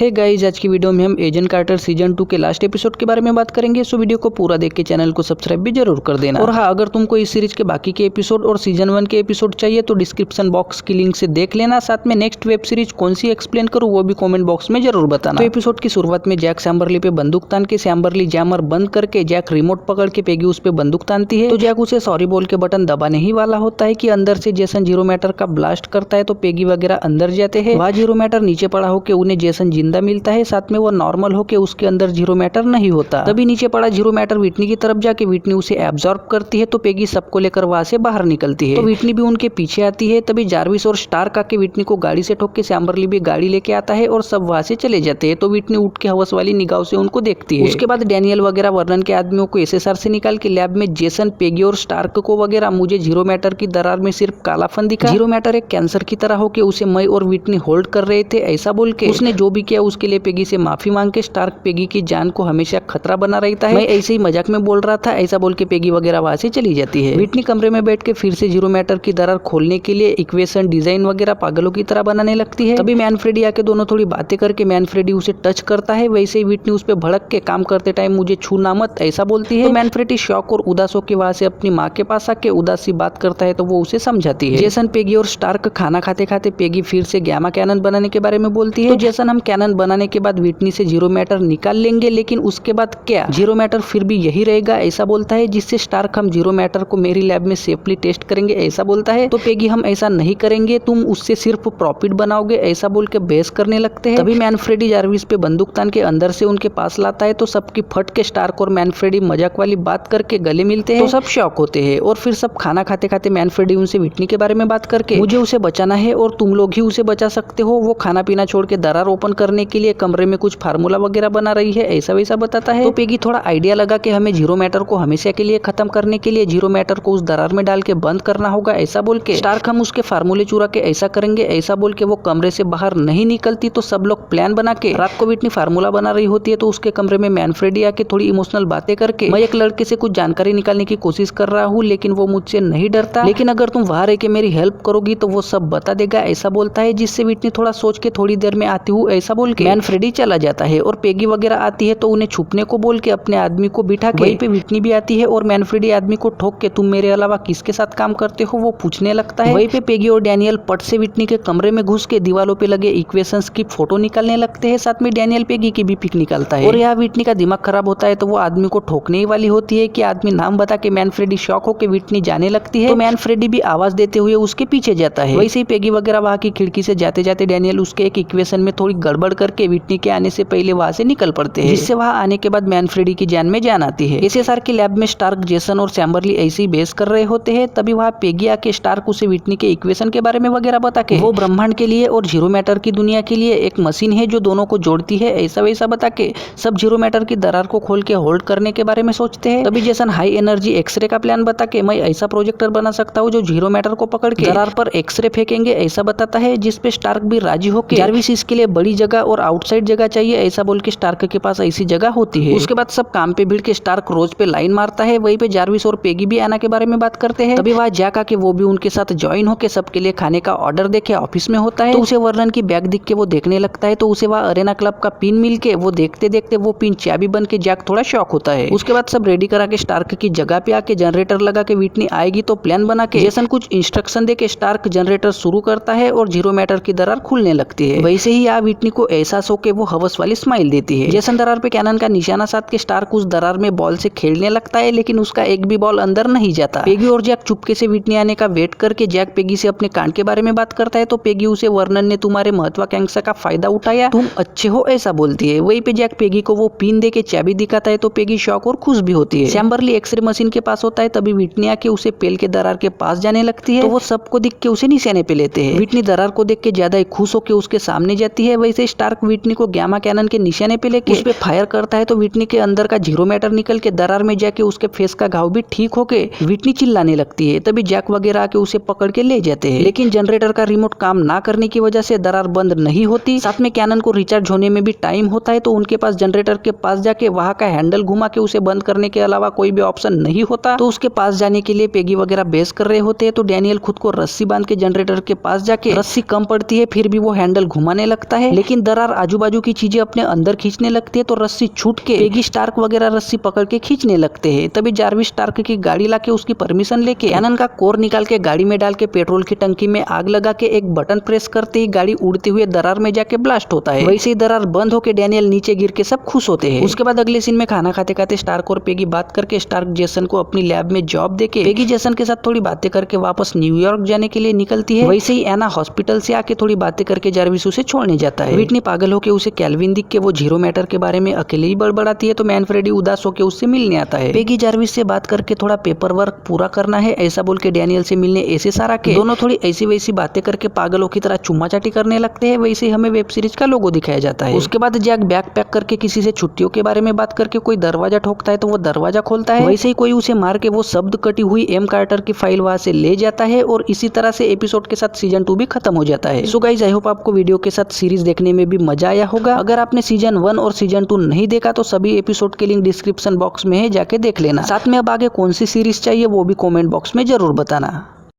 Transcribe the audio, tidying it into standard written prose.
Hey guys, आज की video में हम एजेंट कार्टर सीजन 2 के लास्ट एपिसोड के बारे में बात करेंगे। सो वीडियो को पूरा देख के चैनल को सब्सक्राइब भी जरूर कर देना। और हाँ, अगर तुमको इस सीरीज के बाकी के एपिसोड और सीजन 1 के एपिसोड चाहिए तो डिस्क्रिप्शन बॉक्स की लिंक से देख लेना। साथ में नेक्स्ट वेब सीरीज कौन सी एक्सप्लेन करूँ वो भी कॉमेंट बॉक्स में जरूर बताना। तो एपिसोड की शुरुआत में जैक सैम्बरली पे बंदूक तान के सैम्बरली जैमर बंद करके जैक रिमोट पकड़ के पेगी उस पे बंदूक तानती है। तो जैक उसे सॉरी बोल के बटन दबाने ही वाला होता है कि अंदर से जेसन जीरो मैटर का ब्लास्ट करता है। तो पेगी वगैरह अंदर जाते हैं। वहाँ जीरो मैटर नीचे पड़ा होकर उन्हें जेसन जिंदा मिलता है। साथ में वो नॉर्मल हो के उसके अंदर जीरो मैटर नहीं होता। तभी नीचे पड़ा जीरो मैटर विटनी की तरफ जाके विटनी उसे एब्जॉर्ब करती है। तो पेगी सबको लेकर वहां से बाहर निकलती है। तो विटनी भी उनके पीछे आती है। तभी जार्विस और स्टार्क आके विटनी को गाड़ी से ठोक के सैम्बरली भी गाड़ी लेके आता है और सब वहां से चले जाते हैं। तो विटनी उठ के हवस वाली निगाहों से उनको देखती है। उसके बाद डैनियल वगैरह वर्नन के आदमियों को एसएसआर से निकाल के लैब में जेसन, पेगी और स्टार्क को वगैरह मुझे जीरो मैटर की दरार में सिर्फ कालापन दिखा। जीरो मैटर एक कैंसर की तरह होके उसे मैं और विटनी होल्ड कर रहे थे ऐसा बोल के उसने जो भी किया उसके लिए पेगी से माफी मांग के स्टार्क पेगी की जान को हमेशा खतरा बना रहता है। मैं ऐसे ही मजाक में बोल रहा था ऐसा बोल के पेगी वगैरह वहां से चली जाती है। विटनी कमरे में बैठ के फिर से जीरो मैटर की दरार खोलने के लिए इक्वेशन डिजाइन वगैरह पागलों की तरह बनाने लगती है। तभी मैनफ्रेडी आके दोनों थोड़ी बातें करके मैनफ्रेडी उसे टच करता है। वैसे ही विटनी उस पे भड़क के काम करते टाइम मुझे छूना मत ऐसा बोलती है। तो मैनफ्रेडी शॉक और उदास होकर वहां से अपनी माँ के पास आके उदास सी बात करता है तो वो उसे समझाती है। जेसन, पेगी और स्टार्क खाना खाते खाते पेगी फिर से गैमा कैनन बनाने के बारे में बोलती है। तो जेसन, हम कैनन बनाने के बाद विटनी से जीरो मैटर निकाल लेंगे लेकिन उसके बाद क्या, जीरो मैटर फिर भी यही रहेगा ऐसा बोलता है। जिससे स्टार्क, हम जीरो मैटर को मेरी लैब में सेफली टेस्ट करेंगे ऐसा बोलता है। तो पेगी, हम ऐसा नहीं करेंगे, तुम उससे सिर्फ प्रॉफिट बनाओगे ऐसा बोल के बहस करने लगते हैं। तभी मैनफ्रेडी जार्विस पे बंदूक तान के अंदर से उनके पास लाता है। तो सबकी फट के स्टार्क और मैनफ्रेडी मजाक वाली बात करके गले मिलते हैं। तो सब शॉक होते हैं और फिर सब खाना खाते खाते मैनफ्रेडी उनसे विटनी के बारे में बात करके मुझे उसे बचाना है और तुम लोग ही उसे बचा सकते हो। वो खाना पीना छोड़ के दरार ओपन करने के लिए कमरे में कुछ फार्मूला वगैरह बना रही है ऐसा वैसा बताता है। तो पेगी थोड़ा आइडिया लगा कि हमें जीरो मैटर को हमेशा के लिए खत्म करने के लिए जीरो मैटर को उस दरार में डाल के बंद करना होगा ऐसा बोल के स्टार्क, हम उसके फार्मूले चुरा के ऐसा करेंगे ऐसा बोल के वो कमरे से बाहर नहीं निकलती। तो सब लोग प्लान बना के रात को विटनी फार्मूला बना रही होती है। तो उसके कमरे में मैनफ्रेडी आके थोड़ी इमोशनल बातें करके मैं एक लड़के से कुछ जानकारी निकालने की कोशिश कर रहा हूँ लेकिन वो मुझसे नहीं डरता, लेकिन अगर तुम वहां रह के मेरी हेल्प करोगी तो वो सब बता देगा ऐसा बोलता है। जिससे विटनी थोड़ा सोच के थोड़ी देर में आती हूँ ऐसा बोल के मैनफ्रेडी चला जाता है। और पेगी वगैरह आती है तो उन्हें छुपने को बोल के अपने आदमी को बिठा के वहीं पे विटनी भी आती है और मैनफ्रेडी आदमी को ठोक के तुम मेरे अलावा किसके साथ काम करते हो वो पूछने लगता है। वहीं पे पेगी और डैनियल पट से विटनी के कमरे में घुस के दीवालों पे लगे इक्वेशंस की फोटो निकालने लगते हैं। साथ में डैनियल पेगी की भी पिक निकालता है और यहाँ विटनी का दिमाग खराब होता है तो वो आदमी को ठोकने ही वाली होती है कि आदमी नाम बता के मैनफ्रेडी शॉक होकर विटनी जाने लगती है। तो मैनफ्रेडी भी आवाज देते हुए उसके पीछे जाता है। वैसे ही पेगी वगैरह वहां की खिड़की से जाते जाते डैनियल उसके एक इक्वेशन में थोड़ी गड़बड़ करके विटनी के आने से पहले वहां से निकल पड़ते हैं। जिससे वहां आने के बाद मैनफ्रेडी की जान में जान आती है। एसएसआर की लैब में स्टार्क, जेसन और सैम्बरली ऐसे ही बहस कर रहे होते हैं। तभी वहां पेगी आके स्टार्क उसे विटनी के इक्वेशन के बारे में वगैरह बता के वो ब्रह्मांड के लिए और जीरो मैटर की दुनिया के लिए एक मशीन है जो दोनों को जोड़ती है ऐसा वैसा बता के सब जीरो मैटर की दरार को खोल के होल्ड करने के बारे में सोचते हैं। तभी जेसन हाई एनर्जी एक्सरे का प्लान बता के मैं ऐसा प्रोजेक्टर बना सकता हूँ जो जीरो मैटर को पकड़ के दरार पर एक्सरे फेंकेंगे ऐसा बताता है। जिसपे स्टार्क भी राजी होकर जार्विस इसके लिए बड़ी जगह और आउटसाइड जगह चाहिए ऐसा बोल के स्टार्क के पास ऐसी जगह होती है। उसके बाद सब काम पे भीड़ के स्टार्क रोज पे लाइन मारता है। वहीं पे जार्विस और पेगी भी आना के बारे में बात करते हैं। तभी वहां जैक आके वो भी उनके साथ ज्वाइन होके सबके लिए खाने का ऑर्डर देके ऑफिस में होता है। तो उसे वर्नन की बैग दिख के वो देखने लगता है। तो उसे वहां अरेना क्लब का पिन मिल के वो देखते देखते वो पिन चाबी बन के जैक थोड़ा शॉक होता है। उसके बाद सब रेडी करा के स्टार्क की जगह पे आके जनरेटर लगा के विटनी आएगी तो प्लान बना के जेसन कुछ इंस्ट्रक्शन दे के स्टार्क जनरेटर शुरू करता है और जीरो मैटर की दरार खुलने लगती है। वैसे ही यहाँ विटनी को एहसास होके वो हवस वाली स्माइल देती है। जेसन दरार पे कैनन का निशाना साध के स्टार्क उस दरार में बॉल से खेलने लगता है लेकिन उसका एक भी बॉल अंदर नहीं जाता। पेगी और जैक चुपके से विटनी आने का वेट करके जैक पेगी से अपने कांड के बारे में बात करता है। तो पेगी उसे वर्नन ने तुम्हारे महत्वाकांक्षा का फायदा उठाया, तुम अच्छे हो ऐसा बोलती है। वहीं पे जैक पेगी को वो पिन दे के चाबी दिखाता है तो पेगी शॉक और खुश भी होती है। सैम्बरली एक्सरे मशीन के पास होता है। तभी विटनी आके उसे पेल के दरार के पास जाने लगती है। तो वो सबको दिख के उसे निशाने पे लेते हैं। विटनी दरार को देख के ज्यादा ही खुश होकर उसके सामने जाती है। वैसे स्टार्क विटनी को गैमा कैनन के निशाने पे लेके उस पे फायर करता है। तो विटनी के अंदर का जीरो मैटर निकल के दरार में जाके उसके फेस का घाव भी ठीक होके विटनी चिल्लाने लगती है। तभी जैक वगैरह आके उसे पकड़ के ले जाते हैं लेकिन जनरेटर का रिमोट काम ना करने की वजह से दरार बंद नहीं होती। साथ में कैनन को रिचार्ज होने में भी टाइम होता है। तो उनके पास जनरेटर के पास जाके वहां का हैंडल घुमा के उसे बंद करने के अलावा कोई भी ऑप्शन नहीं होता। तो उसके पास जाने के लिए पेगी वगैरह बहस कर रहे होते हैं। तो डैनियल खुद को रस्सी बांध के जनरेटर के पास जाके रस्सी कम पड़ती है फिर भी वो हैंडल घुमाने लगता है लेकिन दरार आजू बाजू की चीजें अपने अंदर खींचने लगती है तो रस्सी छूट के पेगी स्टार्क वगैरह रस्सी पकड़ के खींचने लगते हैं। तभी जार्विस स्टार्क की गाड़ी लाके उसकी परमिशन लेके कैनन का कोर निकाल के गाड़ी में डाल के पेट्रोल की टंकी में आग लगा के एक बटन प्रेस करते ही गाड़ी उड़ते हुए दरार में जाके ब्लास्ट होता है। वैसे ही दरार बंद होकर डैनियल नीचे गिर के सब खुश होते हैं। उसके बाद अगले सीन में खाना खाते खाते स्टार्क और पेगी बात करके स्टार्क जेसन को अपनी लैब में जॉब देके पेगी जेसन के साथ थोड़ी बातें करके वापस न्यूयॉर्क जाने के लिए निकलती है। वैसे ही एना हॉस्पिटल से आके थोड़ी बातें करके जार्विस उसे छोड़ने जाता है। व्हिटनी पागल होकर उसे कैल्विन दिख के वो जीरो मैटर के बारे में अकेले ही बड़बड़ाती है तो मैनफ्रेडी उदास होकर उससे मिलने आता है। पेगी जार्विस से बात करके थोड़ा पेपर वर्क पूरा करना है ऐसा बोल के डैनियल से मिलने ऐसे सारा के दोनों थोड़ी ऐसी वैसी बातें करके पागलों की तरह चुम्मा चाटी करने लगते हैं। वैसे ही हमें वेब सीरीज का लोगो दिखाया जाता है। उसके बाद जैक बैग पैक करके किसी से छुट्टियों के बारे में बात करके कोई दरवाजा ठोकता है तो वो दरवाजा खोलता है। वैसे ही कोई उसे मार के वो शब्द कटी हुई एम कार्टर की फाइल वहां से ले जाता है और इसी तरह से एपिसोड के साथ सीजन 2 भी खत्म हो जाता है। सो गाइस आई होप आपको वीडियो के साथ सीरीज देखने में भी मजा आया होगा। अगर आपने सीजन 1 और सीजन 2 नहीं देखा तो सभी एपिसोड के लिंक डिस्क्रिप्शन बॉक्स में है, जाके देख लेना। साथ में अब आगे कौन सी सीरीज चाहिए वो भी कमेंट बॉक्स में जरूर बताना।